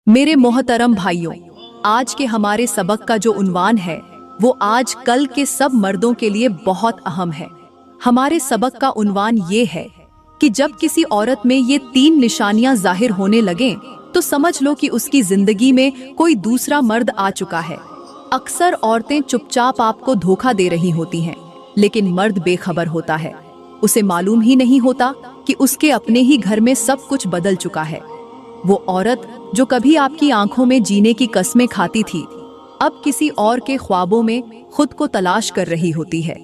मेरे मोहतरम भाइयों, आज के हमारे सबक का जो उन्वान है वो आज कल के सब मर्दों के लिए बहुत अहम है। हमारे सबक का उन्वान ये है कि जब किसी औरत में ये 3 निशानियां जाहिर होने लगें तो समझ लो कि उसकी जिंदगी में कोई दूसरा मर्द आ चुका है। अक्सर औरतें चुपचाप आपको धोखा दे रही होती हैं, लेकिन मर्द बेखबर होता है। उसे मालूम ही नहीं होता कि उसके अपने ही घर में सब कुछ बदल चुका है। वो औरत जो कभी आपकी आंखों में जीने की कस्में खाती थी, अब किसी और के ख्वाबों में खुद को तलाश कर रही होती है।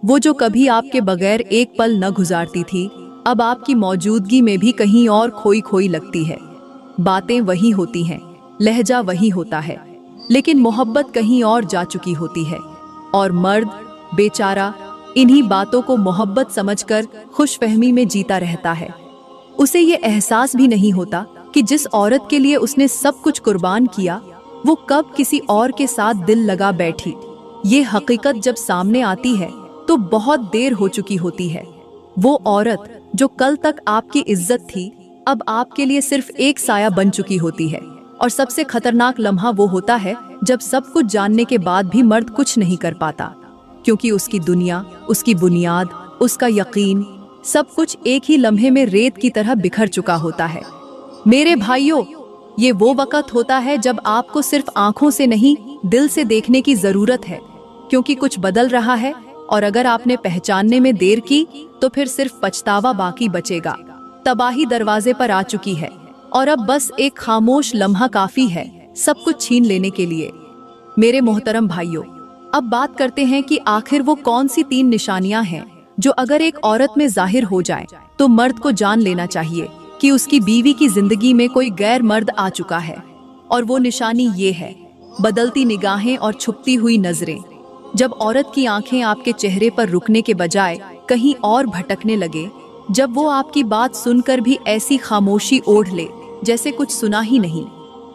वो जो कभी आपके बगैर एक पल न गुजारती थी, अब आपकी मौजूदगी में भी कहीं और खोई खोई लगती है। बातें वही होती हैं, लहजा वही होता है, लेकिन मोहब्बत कहीं और जा चुकी होती है। और मर्द बेचारा इन्हीं बातों को मोहब्बत समझकर खुशफहमी में जीता रहता है। उसे ये एहसास भी नहीं होता कि जिस औरत के लिए उसने सब कुछ कुर्बान किया, वो कब किसी और के साथ दिल लगा बैठी। ये हकीकत जब सामने आती है तो बहुत देर हो चुकी होती है। वो औरत जो कल तक आपकी इज्जत थी, अब आपके लिए सिर्फ एक साया बन चुकी होती है। और सबसे खतरनाक लम्हा वो होता है जब सब कुछ जानने के बाद भी मर्द कुछ नहीं कर पाता, क्योंकि उसकी दुनिया, उसकी बुनियाद, उसका यकीन, सब कुछ एक ही लम्हे में रेत की तरह बिखर चुका होता है। मेरे भाइयों, ये वो वक्त होता है जब आपको सिर्फ आंखों से नहीं, दिल से देखने की जरूरत है, क्योंकि कुछ बदल रहा है। और अगर आपने पहचानने में देर की तो फिर सिर्फ पछतावा बाकी बचेगा। तबाही दरवाजे पर आ चुकी है और अब बस एक खामोश लम्हा काफी है सब कुछ छीन लेने के लिए। मेरे मोहतरम भाइयों, अब बात करते हैं कि आखिर वो कौन सी 3 निशानियां हैं जो अगर एक औरत में जाहिर हो जाए तो मर्द को जान लेना चाहिए कि उसकी बीवी की जिंदगी में कोई गैर मर्द आ चुका है। और वो निशानी ये है: बदलती निगाहें और छुपती हुई नजरें। जब औरत की आंखें आपके चेहरे पर रुकने के बजाय कहीं और भटकने लगे, जब वो आपकी बात सुनकर भी ऐसी खामोशी ओढ़ ले जैसे कुछ सुना ही नहीं,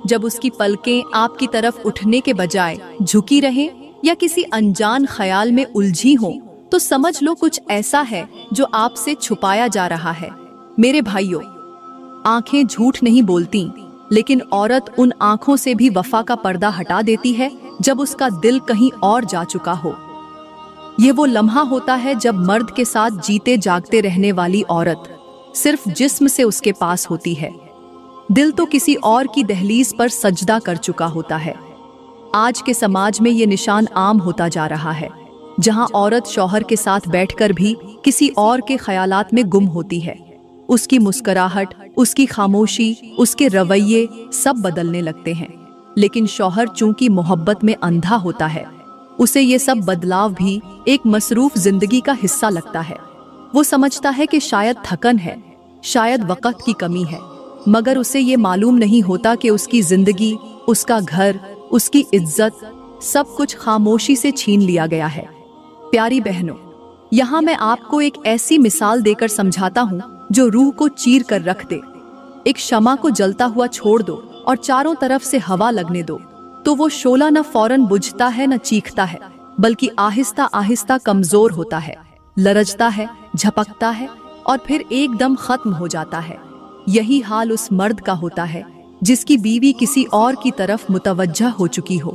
जब उसकी पलकें आपकी तरफ उठने के बजाय झुकी रहें या किसी अनजान ख्याल में उलझी हों, तो समझ लो कुछ ऐसा है जो आपसे छुपाया जा रहा है। मेरे भाइयों, आंखें झूठ नहीं बोलती, लेकिन औरत उन आंखों से भी वफा का पर्दा हटा देती है जब उसका दिल कहीं और जा चुका हो। ये वो लम्हा होता है जब मर्द के साथ जीते जागते रहने वाली औरत सिर्फ जिस्म से उसके पास होती है, दिल तो किसी और की दहलीज पर सजदा कर चुका होता है। आज के समाज में ये निशान आम होता जा रहा है, जहां औरत शौहर के साथ बैठकर भी किसी और के ख्यालात में गुम होती है। उसकी मुस्कुराहट, उसकी खामोशी, उसके रवैये सब बदलने लगते हैं, लेकिन शौहर चूंकि मोहब्बत में अंधा होता है, उसे ये सब बदलाव भी एक मसरूफ जिंदगी का हिस्सा लगता है। वो समझता है कि शायद थकन है, शायद वक्त की कमी है, मगर उसे ये मालूम नहीं होता कि उसकी जिंदगी, उसका घर, उसकी इज्जत, सब कुछ खामोशी से छीन लिया गया है। प्यारी बहनों, यहाँ मैं आपको एक ऐसी मिसाल देकर समझाता हूँ जो रूह को चीर कर रख दे। एक शमा को जलता हुआ छोड़ दो और चारों तरफ से हवा लगने दो, तो वो शोला न फौरन बुझता है न चीखता है, बल्कि आहिस्ता आहिस्ता कमजोर होता है, लरजता है, झपकता है और फिर एकदम खत्म हो जाता है। यही हाल उस मर्द का होता है जिसकी बीवी किसी और की तरफ मुतवज्जह हो चुकी हो।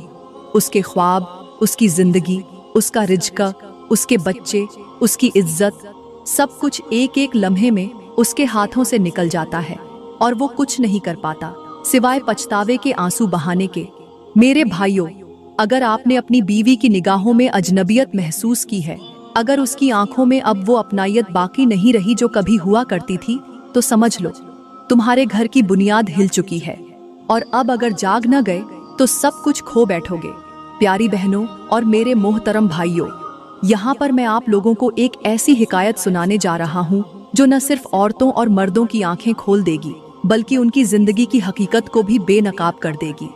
उसके ख्वाब, उसकी जिंदगी, उसका रिज़्क़, उसके बच्चे, उसकी इज्जत, सब कुछ एक एक लम्हे में उसके हाथों से निकल जाता है और वो कुछ नहीं कर पाता सिवाय पछतावे के आंसू बहाने के। मेरे भाइयों, अगर आपने अपनी बीवी की निगाहों में अजनबियत महसूस की है, अगर उसकी आंखों में अब वो अपनायत बाकी नहीं रही जो कभी हुआ करती थी, तो समझ लो तुम्हारे घर की बुनियाद हिल चुकी है और अब अगर जाग न गए तो सब कुछ खो बैठोगे। प्यारी बहनों और मेरे मोहतरम भाइयों, यहाँ पर मैं आप लोगों को एक ऐसी हिकायत सुनाने जा रहा हूँ जो न सिर्फ औरतों और मर्दों की आंखें खोल देगी, बल्कि उनकी जिंदगी की हकीकत को भी बेनकाब कर देगी।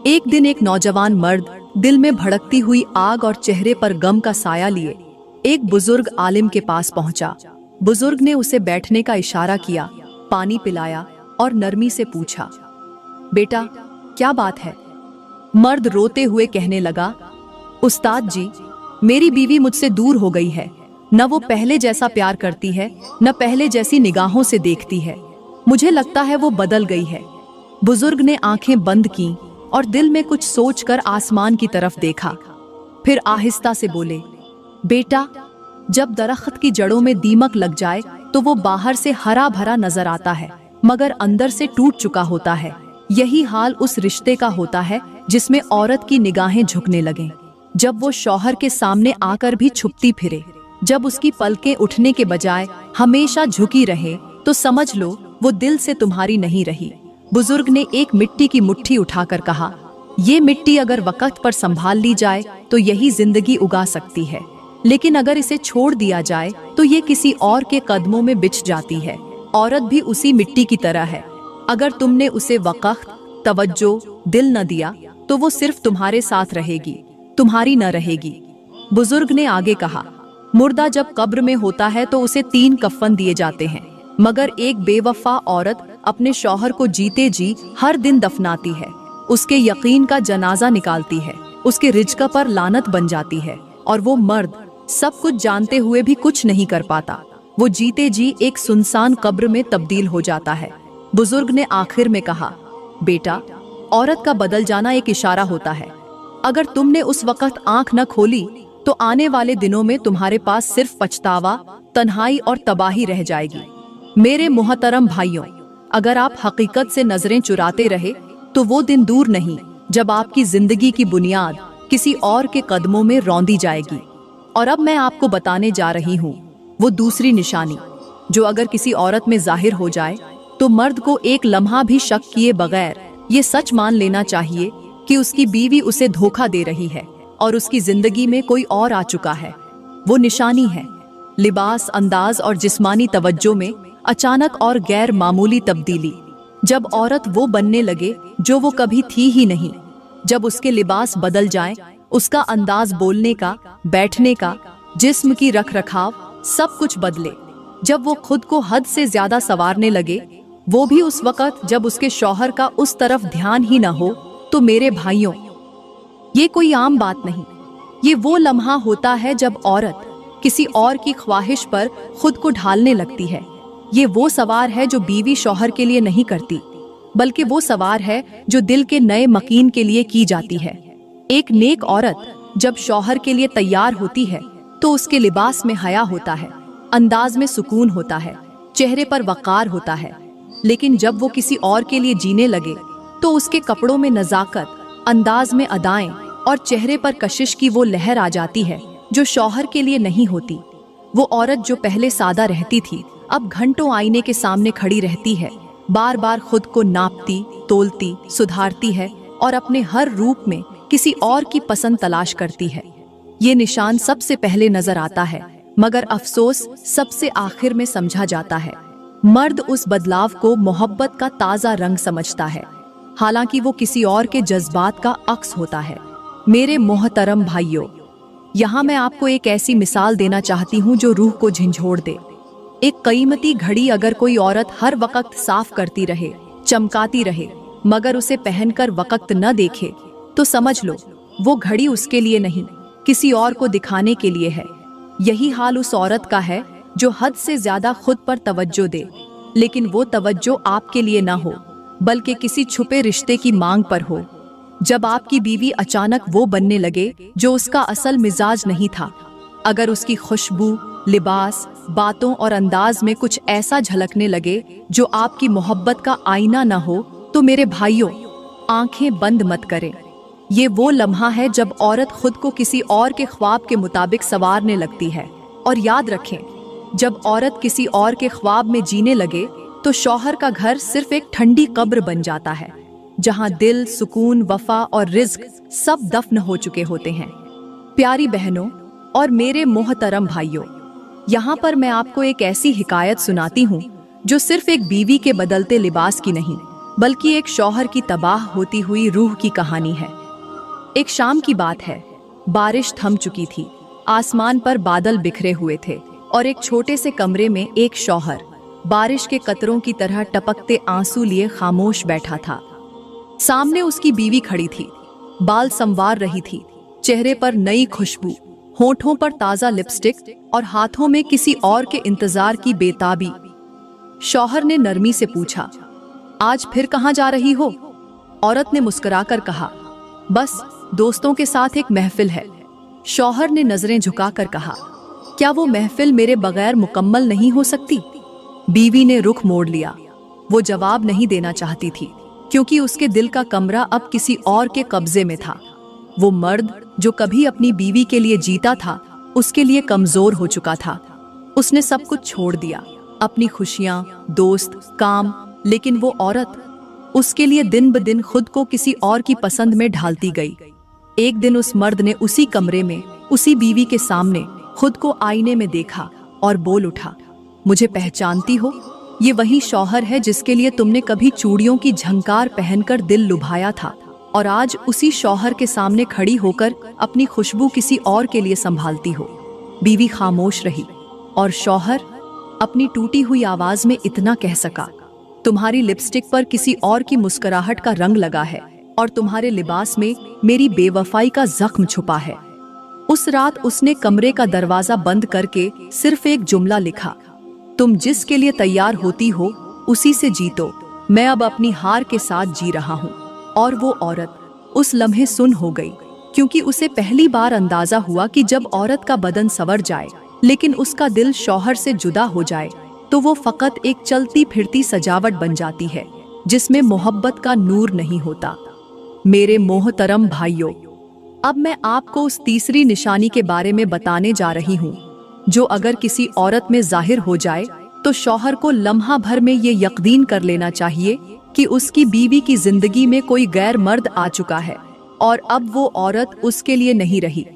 एक दिन एक नौजवान मर्द दिल में भड़कती हुई आग और चेहरे पर गम का साया लिए एक बुजुर्ग आलिम के पास पहुंचा। बुजुर्ग ने उसे बैठने का इशारा किया, पानी पिलाया और नरमी से पूछा, बेटा क्या बात है? मर्द रोते हुए कहने लगा, उस्ताद जी, मेरी बीवी मुझसे दूर हो गई है। न वो पहले जैसा प्यार करती है, न पहले जैसी निगाहों से देखती है। मुझे लगता है वो बदल गई है। बुजुर्ग ने आंखें बंद की और दिल में कुछ सोचकर आसमान की तरफ देखा। फिर आहिस्ता से बोले, बेटा, जब दरख्त की जड़ों में दीमक लग जाए तो वो बाहर से हरा भरा नजर आता है, मगर अंदर से टूट चुका होता है। यही हाल उस रिश्ते का होता है जिसमें औरत की निगाहें झुकने लगें, जब वो शौहर के सामने आकर भी छुपती फिरे, जब उसकी पलकें उठने के बजाय हमेशा झुकी रहे, तो समझ लो वो दिल से तुम्हारी नहीं रही। बुजुर्ग ने एक मिट्टी की मुट्ठी उठाकर कहा, ये मिट्टी अगर वक्त पर संभाल ली जाए तो यही जिंदगी उगा सकती है, लेकिन अगर इसे छोड़ दिया जाए तो ये किसी और के कदमों में बिछ जाती है। औरत भी उसी मिट्टी की तरह है, अगर तुमने उसे वक्त, तवज्जो, दिल न दिया तो वो सिर्फ तुम्हारे साथ रहेगी, तुम्हारी न रहेगी। बुजुर्ग ने आगे कहा, मुर्दा जब कब्र में होता है तो उसे 3 कफन दिए जाते हैं, मगर एक बेवफा औरत अपने शौहर को जीते जी हर दिन दफनाती है, उसके यकीन का जनाजा निकालती है, उसके रिज्क पर लानत बन जाती है, और वो मर्द सब कुछ जानते हुए भी कुछ नहीं कर पाता। वो जीते जी एक सुनसान कब्र में तब्दील हो जाता है। बुजुर्ग ने आखिर में कहा, बेटा, औरत का बदल जाना एक इशारा होता है। अगर तुमने उस वक्त आंख न खोली तो आने वाले दिनों में तुम्हारे पास सिर्फ पछतावा, तन्हाई और तबाही रह जाएगी। मेरे मोहतरम भाइयों, अगर आप हकीकत से नजरें चुराते रहे तो वो दिन दूर नहीं जब आपकी जिंदगी की बुनियाद किसी और के कदमों में रौंदी जाएगी। और अब मैं आपको बताने जा रही हूँ वो दूसरी निशानी, जो अगर किसी औरत में जाहिर हो जाए तो मर्द को एक लम्हा भी शक किए बगैर ये सच मान लेना चाहिए कि उसकी बीवी उसे धोखा दे रही है और उसकी जिंदगी में कोई और आ चुका है। वो निशानी है लिबास, अंदाज और जिस्मानी तवज्जो में अचानक और गैर मामूली तब्दीली। जब औरत वो बनने लगे जो वो कभी थी ही नहीं, जब उसके लिबास बदल जाएं, उसका अंदाज बोलने का, बैठने का, जिस्म की रख रखाव, सब कुछ बदले। जब वो खुद को हद से ज्यादा संवारने लगे, वो भी उस वक्त जब उसके शौहर का उस तरफ ध्यान ही न हो। तो मेरे भाइयों, ये कोई आम बात नहीं, ये वो लम्हा होता है जब औरत किसी और की ख्वाहिश पर खुद को ढालने लगती है। ये वो सवार है जो बीवी शौहर के लिए नहीं करती, बल्कि वो सवार है जो दिल के नए मकीन के लिए की जाती है। एक नेक औरत जब शौहर के लिए तैयार होती है तो उसके लिबास में हया होता है, अंदाज में सुकून होता है, चेहरे पर वक़ार होता है। लेकिन जब वो किसी और के लिए जीने लगे तो उसके कपड़ों में नज़ाकत, अंदाज में अदाएं और चेहरे पर कशिश की वो लहर आ जाती है जो शौहर के लिए नहीं होती। वो औरत जो पहले सादा रहती थी अब घंटों आईने के सामने खड़ी रहती है, बार बार खुद को नापती, तोलती, सुधारती है और अपने हर रूप में किसी और की पसंद तलाश करती है। ये निशान सबसे पहले नजर आता है, मगर अफसोस सबसे आखिर में समझा जाता है। मर्द उस बदलाव को मोहब्बत का ताज़ा रंग समझता है, हालांकि वो किसी और के जज्बात का अक्स होता है। मेरे मोहतरम भाइयों, यहाँ मैं आपको एक ऐसी मिसाल देना चाहती हूँ जो रूह को झंझोड़ दे। एक कीमती घड़ी अगर कोई औरत हर वक्त साफ करती रहे, चमकाती रहे, मगर उसे पहनकर वक्त न देखे, तो समझ लो वो घड़ी उसके लिए नहीं, किसी और को दिखाने के लिए है। यही हाल उस औरत का है जो हद से ज्यादा खुद पर तवज्जो दे, लेकिन वो तवज्जो आपके लिए ना हो, बल्कि किसी छुपे रिश्ते की मांग पर हो। जब आपकी बीवी अचानक वो बनने लगे जो उसका असल मिजाज नहीं था, अगर उसकी खुशबू, लिबास, बातों और अंदाज में कुछ ऐसा झलकने लगे जो आपकी मोहब्बत का आईना न हो, तो मेरे भाइयों, आंखें बंद मत करें। ये वो लम्हा है जब औरत खुद को किसी और के ख्वाब के मुताबिक संवारने लगती है। और याद रखें, जब औरत किसी और के ख्वाब में जीने लगे तो शौहर का घर सिर्फ एक ठंडी कब्र बन जाता है, जहां दिल, सुकून, वफा और रिज्क सब दफन हो चुके होते हैं। प्यारी बहनों और मेरे मोहतरम भाइयों, यहाँ पर मैं आपको एक ऐसी हिकायत सुनाती हूँ जो सिर्फ एक बीवी के बदलते लिबास की नहीं, बल्कि एक शौहर की तबाह होती हुई रूह की कहानी है। एक शाम की बात है, बारिश थम चुकी थी, आसमान पर बादल बिखरे हुए थे और एक छोटे से कमरे में एक शौहर बारिश के कतरों की तरह टपकते आंसू लिए खामोश बैठा था। सामने उसकी बीवी खड़ी थी, बाल संवार रही थी, चेहरे पर नई खुशबू, होठों पर ताजा लिपस्टिक और हाथों में किसी और के इंतजार की बेताबी। शौहर ने नरमी से पूछा, आज फिर कहाँ जा रही हो? औरत ने मुस्कुराकर कहा, बस दोस्तों के साथ एक महफिल है। शौहर ने नजरें झुकाकर कहा, क्या वो महफिल मेरे बगैर मुकम्मल नहीं हो सकती? बीवी ने रुख मोड़ लिया। वो जवाब नहीं देना चाहती थी, क्योंकि उसके दिल का कमरा अब किसी और के कब्जे में था। वो मर्द जो कभी अपनी बीवी के लिए जीता था, उसके लिए कमजोर हो चुका था। उसने सब कुछ छोड़ दिया, अपनी खुशियां, दोस्त, काम, लेकिन वो औरत, उसके लिए दिन ब दिन खुद को किसी और की पसंद में ढालती गई। एक दिन उस मर्द ने उसी कमरे में, उसी बीवी के सामने खुद को आईने में देखा और बोल उठा, मुझे पहचानती हो? ये वही शौहर है जिसके लिए तुमने कभी चूड़ियों की झंकार पहनकर दिल लुभाया था, और आज उसी शौहर के सामने खड़ी होकर अपनी खुशबू किसी और के लिए संभालती हो। बीवी खामोश रही और शौहर अपनी टूटी हुई आवाज में इतना कह सका, तुम्हारी लिपस्टिक पर किसी और की मुस्कुराहट का रंग लगा है और तुम्हारे लिबास में मेरी बेवफाई का जख्म छुपा है। उस रात उसने कमरे का दरवाजा बंद करके सिर्फ एक जुमला लिखा, तुम जिसके लिए तैयार होती हो उसी से जीतो, मैं अब अपनी हार के साथ जी रहा हूँ। और वो औरत उस लम्हे सुन हो गई, क्योंकि उसे पहली बार अंदाजा हुआ कि जब औरत का बदन संवर जाए लेकिन उसका दिल शौहर से जुदा हो जाए तो वो फकत एक चलती फिरती सजावट बन जाती है, जिसमें मोहब्बत का नूर नहीं होता। मेरे मोहतरम भाइयों, अब मैं आपको उस तीसरी निशानी के बारे में बताने जा रही हूँ, जो अगर किसी औरत में जाहिर हो जाए तो शौहर को लम्हा भर में ये यकीन कर लेना चाहिए कि उसकी बीवी की जिंदगी में कोई गैर मर्द आ चुका है और अब वो औरत उसके लिए नहीं रही।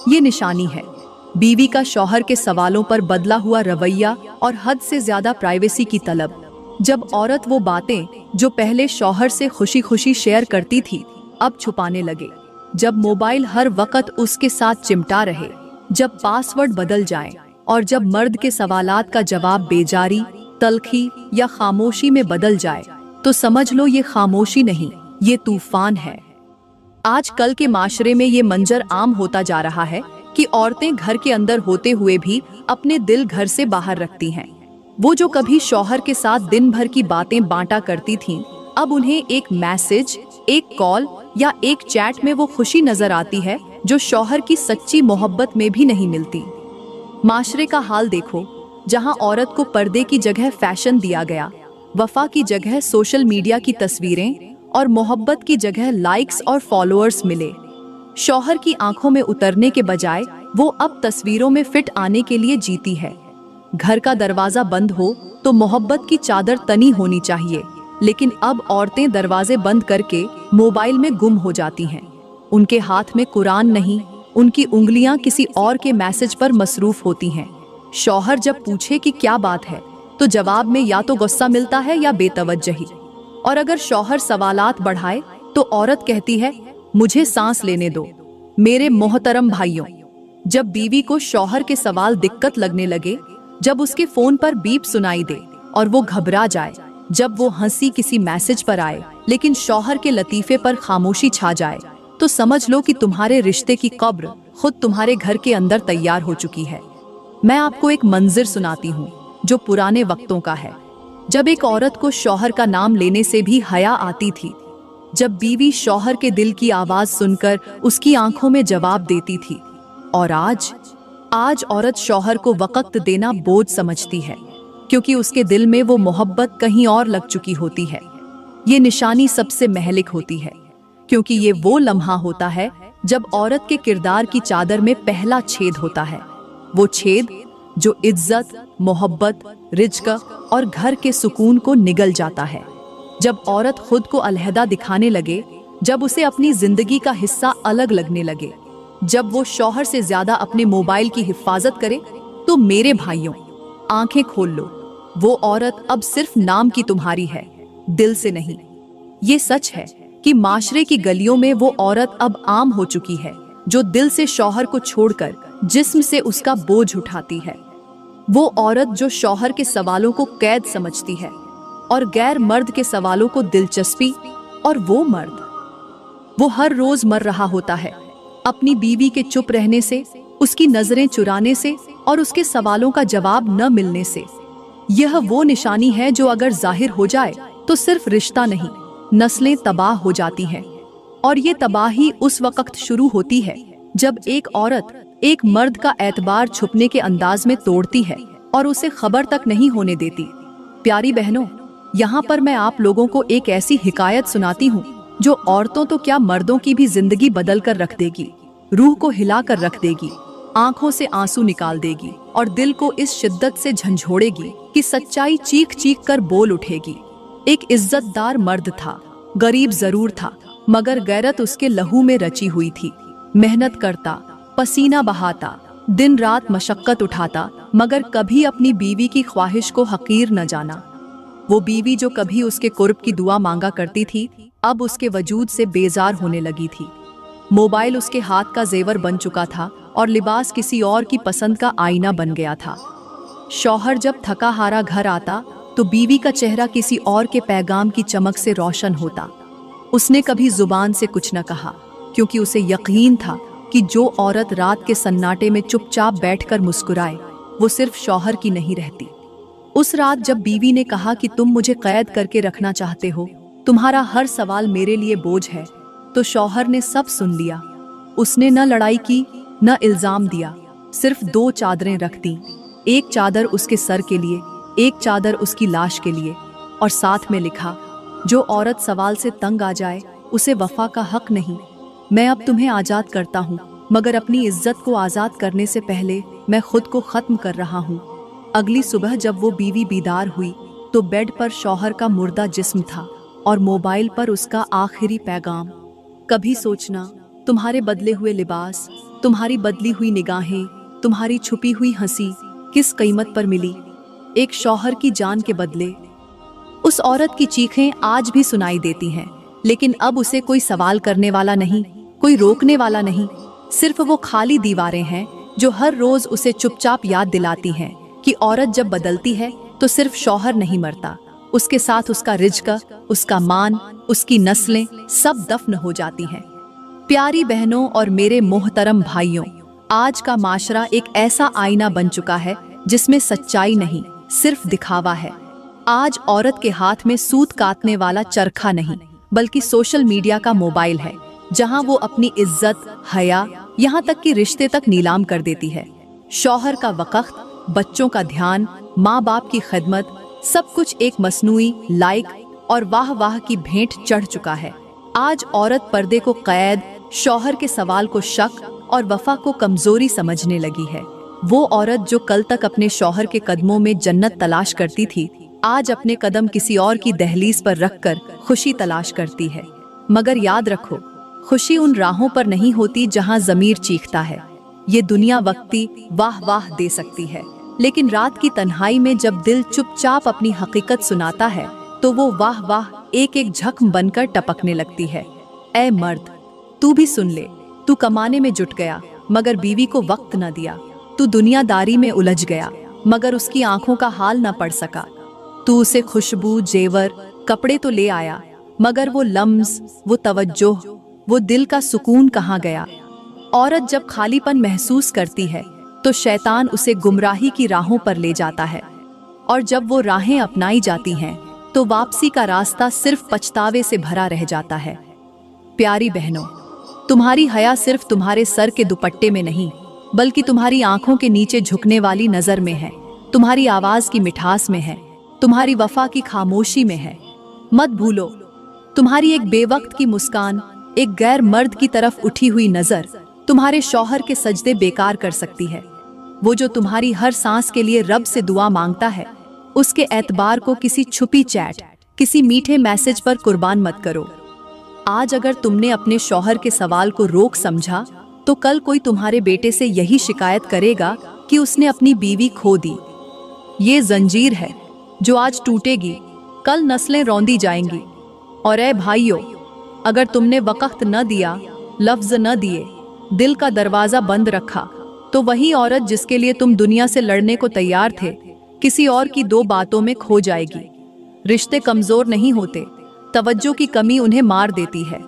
ये निशानी है बीवी का शौहर के सवालों पर बदला हुआ रवैया और हद से ज्यादा प्राइवेसी की तलब। जब औरत वो बातें जो पहले शौहर से खुशी खुशी शेयर करती थी, अब छुपाने लगे। जब मोबाइल हर वक्त उसके साथ चिमटा रहे, जब पासवर्ड बदल जाए और जब मर्द के सवालात का जवाब बेजारी, तलखी या खामोशी में बदल जाए, तो समझ लो ये खामोशी नहीं, ये तूफान है। आज कल के माशरे में ये मंजर आम होता जा रहा है कि औरतें घर के अंदर होते हुए भी अपने दिल घर से बाहर रखती हैं। वो जो कभी शौहर के साथ दिन भर की बातें बांटा करती थीं, अब उन्हें एक मैसेज, एक कॉल या एक चैट में वो खुशी नजर आती है जो शौहर की सच्ची मोहब्बत में भी नहीं मिलती। माशरे का हाल देखो, जहां औरत को पर्दे की जगह फैशन दिया गया, वफा की जगह सोशल मीडिया की तस्वीरें और मोहब्बत की जगह लाइक्स और फॉलोअर्स मिले। शौहर की आंखों में उतरने के बजाय वो अब तस्वीरों में फिट आने के लिए जीती है। घर का दरवाजा बंद हो तो मोहब्बत की चादर तनी होनी चाहिए, लेकिन अब औरतें दरवाजे बंद करके मोबाइल में गुम हो जाती हैं। उनके हाथ में कुरान नहीं, उनकी उंगलियां किसी और के मैसेज पर मसरूफ होती हैं। शौहर जब पूछे कि क्या बात है, तो जवाब में या तो गुस्सा मिलता है या बेतवज्जही। और अगर शौहर सवालात बढ़ाए तो औरत कहती है, मुझे सांस लेने दो। मेरे मोहतरम भाइयों, जब बीवी को शौहर के सवाल दिक्कत लगने लगे, जब उसके फोन पर बीप सुनाई दे और वो घबरा जाए, जब वो हंसी किसी मैसेज पर आए लेकिन शौहर के लतीफे पर खामोशी छा जाए, तो समझ लो कि तुम्हारे रिश्ते की कब्र खुद तुम्हारे घर के अंदर तैयार हो चुकी है। मैं आपको एक मंजर सुनाती हूँ जो पुराने वक्तों का है, जब एक औरत को शौहर का नाम लेने से भी हया आती थी, जब बीवी शौहर के दिल की आवाज सुनकर उसकी आंखों में जवाब देती थी। और आज औरत शौहर को वक्त देना बोझ समझती है, क्योंकि उसके दिल में वो मोहब्बत कहीं और लग चुकी होती है। ये निशानी सबसे महलिक होती है, क्योंकि ये वो लम्हा होता है जब औरत के किरदार की चादर में पहला छेद होता है। वो छेद जो इज्जत, मोहब्बत, रिज्क और घर के सुकून को निगल जाता है। जब औरत खुद को अलहदा दिखाने लगे, जब उसे अपनी जिंदगी का हिस्सा अलग लगने लगे, जब वो शौहर से ज्यादा अपने मोबाइल की हिफाजत करे, तो मेरे भाइयों, आंखें खोल लो। वो औरत अब सिर्फ नाम की तुम्हारी है, दिल से नहीं। ये सच है कि माशरे की गलियों में वो औरत अब आम हो चुकी है, जो दिल से शौहर को छोड़कर जिस्म से उसका बोझ उठाती है। वो औरत जो शौहर के सवालों को कैद समझती है और गैर मर्द के सवालों को दिलचस्पी। और वो मर्द, वो हर रोज मर रहा होता है अपनी बीवी के चुप रहने से, उसकी नजरें चुराने से और उसके सवालों का जवाब न मिलने से। यह वो निशानी है जो अगर जाहिर हो जाए तो सिर्फ रिश्ता नहीं, नस्लें तबाह हो जाती हैं। और ये तबाही उस वक्त शुरू होती है जब एक औरत एक मर्द का एतबार छुपने के अंदाज में तोड़ती है और उसे खबर तक नहीं होने देती। प्यारी बहनों, यहाँ पर मैं आप लोगों को एक ऐसी हिकायत सुनाती हूँ जो औरतों तो क्या, मर्दों की भी जिंदगी बदल कर रख देगी, रूह को हिला कर रख देगी, आंखों से आंसू निकाल देगी और दिल को इस शिद्दत से झंझोड़ेगी कि सच्चाई चीख चीख कर बोल उठेगी। एक इज्जतदार मर्द था, गरीब जरूर था, मगर गैरत उसके लहू में रची हुई थी। मेहनत करता, पसीना बहाता, दिन रात मशक्कत उठाता, मगर कभी अपनी बीवी की ख्वाहिश को हकीर न जाना। वो बीवी जो कभी उसके कुर्ब की दुआ मांगा करती थी, अब उसके वजूद से बेजार होने लगी थी। मोबाइल उसके हाथ का जेवर बन चुका था और लिबास किसी और की पसंद का आईना बन गया था। शौहर जब थका हारा घर आता तो बीवी का चेहरा किसी और के पैगाम की चमक से रोशन होता। उसने कभी जुबान से कुछ न कहा, क्योंकि उसे यकीन था कि जो औरत रात के सन्नाटे में चुपचाप बैठकर मुस्कुराए, वो सिर्फ शौहर की नहीं रहती। उस रात जब बीवी ने कहा कि तुम मुझे कैद करके रखना चाहते हो, तुम्हारा हर सवाल मेरे लिए बोझ है, तो शौहर ने सब सुन लिया। उसने न लड़ाई की, न इल्जाम दिया, सिर्फ 2 चादरें रख दी। एक चादर उसके सर के लिए, एक चादर उसकी लाश के लिए, और साथ में लिखा, जो औरत सवाल से तंग आ जाए उसे वफा का हक नहीं। मैं अब तुम्हें आज़ाद करता हूँ, मगर अपनी इज्जत को आज़ाद करने से पहले मैं खुद को ख़त्म कर रहा हूँ। अगली सुबह जब वो बीवी बीदार हुई तो बेड पर शौहर का मुर्दा जिस्म था और मोबाइल पर उसका आखिरी पैगाम, कभी सोचना तुम्हारे बदले हुए लिबास, तुम्हारी बदली हुई निगाहें, तुम्हारी छुपी हुई हंसी किस कीमत पर मिली, एक शौहर की जान के बदले। उस औरत की चीखें आज भी सुनाई देती हैं, लेकिन अब उसे कोई सवाल करने वाला नहीं, कोई रोकने वाला नहीं। सिर्फ वो खाली दीवारें हैं जो हर रोज उसे चुपचाप याद दिलाती हैं कि औरत जब बदलती है तो सिर्फ शौहर नहीं मरता, उसके साथ उसका रिज्क, उसका मान, उसकी नस्लें सब दफन हो जाती हैं। प्यारी बहनों और मेरे मोहतरम भाइयों, आज का माशरा एक ऐसा आईना बन चुका है जिसमें सच्चाई नहीं, सिर्फ दिखावा है। आज औरत के हाथ में सूत काटने वाला चरखा नहीं, बल्कि सोशल मीडिया का मोबाइल है, जहां वो अपनी इज्जत, हया, यहाँ तक कि रिश्ते तक नीलाम कर देती है। शौहर का वक़्त, बच्चों का ध्यान, माँ बाप की खिदमत, सब कुछ एक मसनूई लाइक और वाह वाह की भेंट चढ़ चुका है। आज औरत पर्दे को कैद, शौहर के सवाल को शक और वफा को कमजोरी समझने लगी है। वो औरत जो कल तक अपने शौहर के कदमों में जन्नत तलाश करती थी, आज अपने कदम किसी और की दहलीज पर रखकर खुशी तलाश करती है। मगर याद रखो, खुशी उन राहों पर नहीं होती जहां ज़मीर चीखता है। ये दुनिया वक्ती वाह वाह दे सकती है, लेकिन रात की तन्हाई में जब दिल चुपचाप अपनी हकीकत सुनाता है तो वो वाह वाह एक एक झख्म बनकर टपकने लगती है। ऐ मर्द, तू भी सुन ले। तू कमाने में जुट गया मगर बीवी को वक्त न दिया। तू दुनियादारी में उलझ गया मगर उसकी आंखों का हाल न पढ़ सका। तू उसे खुशबू, जेवर, कपड़े तो ले आया, मगर वो लम्स, वो तवज्जो, वो दिल का सुकून कहाँ गया। औरत जब खालीपन महसूस करती है तो शैतान उसे गुमराही की राहों पर ले जाता है, और जब वो राहें अपनाई जाती हैं तो वापसी का रास्ता सिर्फ पछतावे से भरा रह जाता है। प्यारी बहनों, तुम्हारी हया सिर्फ तुम्हारे सर के दुपट्टे में नहीं, बल्कि तुम्हारी आंखों के नीचे झुकने वाली नजर में है, तुम्हारी आवाज की मिठास में है, तुम्हारी वफा की खामोशी में है। मत भूलो, तुम्हारी एक बेवक्त की मुस्कान, एक गैर मर्द की तरफ उठी हुई नजर तुम्हारे शौहर के सजदे बेकार कर सकती है। वो जो तुम्हारी हर सांस के लिए रब से दुआ मांगता है, उसके एतबार को किसी छुपी चैट, किसी मीठे मैसेज पर कुर्बान मत करो। आज अगर तुमने अपने शौहर के सवाल को रोक समझा तो कल कोई तुम्हारे बेटे से यही शिकायत करेगा कि उसने अपनी बीवी खो दी। ये जंजीर है जो आज टूटेगी, कल नस्लें रौंदी जाएंगी। और ऐ भाइयों, अगर तुमने वक़्त न दिया, लफ्ज़ न दिए, दिल का दरवाज़ा बंद रखा, तो वही औरत जिसके लिए तुम दुनिया से लड़ने को तैयार थे, किसी और की 2 बातों में खो जाएगी। रिश्ते कमज़ोर नहीं होते, तवज्जो की कमी उन्हें मार देती है।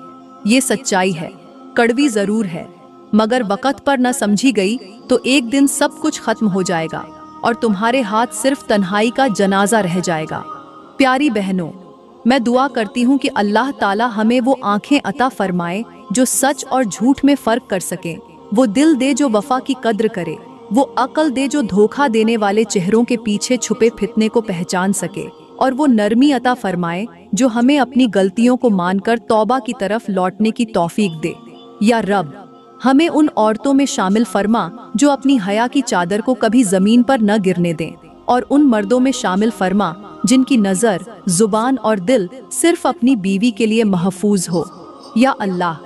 ये सच्चाई है, कड़वी ज़रूर है, मगर वक़्त पर न समझी गई तो एक दिन सब कुछ ख़त्म हो जाएगा और तुम्हारे हाथ सिर्फ तन्हाई का जनाजा रह जाएगा। प्यारी बहनों, मैं दुआ करती हूँ कि अल्लाह ताला हमें वो आंखें अता फरमाए जो सच और झूठ में फर्क कर सके, वो दिल दे जो वफा की कद्र करे, वो अक्ल दे जो धोखा देने वाले चेहरों के पीछे छुपे फितने को पहचान सके, और वो नरमी अता फरमाए जो हमें अपनी गलतियों को मानकर तौबा की तरफ लौटने की तौफीक दे। या रब, हमें उन औरतों में शामिल फरमा जो अपनी हया की चादर को कभी जमीन पर न गिरने दें, और उन मर्दों में शामिल फरमा जिनकी नजर, जुबान और दिल सिर्फ अपनी बीवी के लिए महफूज हो। या अल्लाह,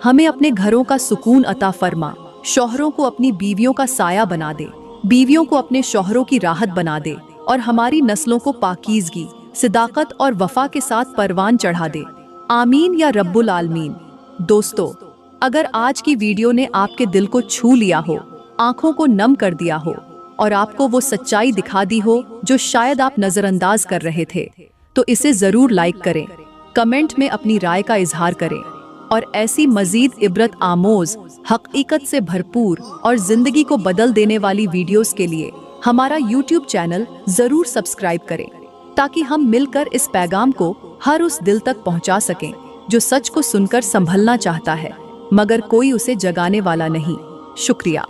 हमें अपने घरों का सुकून अता फरमा, शौहरों को अपनी बीवियों का साया बना दे, बीवियों को अपने शौहरों की राहत बना दे, और हमारी नस्लों को पाकीज़गी, सिदाकत और वफा के साथ परवान चढ़ा दे। आमीन या रब्बुल आलमीन। दोस्तों, अगर आज की वीडियो ने आपके दिल को छू लिया हो, आंखों को नम कर दिया हो, और आपको वो सच्चाई दिखा दी हो जो शायद आप नजरअंदाज कर रहे थे, तो इसे जरूर लाइक करें, कमेंट में अपनी राय का इजहार करें, और ऐसी मजीद इबरत आमोज, हकीकत से भरपूर और जिंदगी को बदल देने वाली वीडियोस के लिए हमारा यूट्यूब चैनल जरूर सब्सक्राइब करें, ताकि हम मिलकर इस पैगाम को हर उस दिल तक पहुंचा सकें जो सच को सुनकर संभलना चाहता है, मगर कोई उसे जगाने वाला नहीं। शुक्रिया।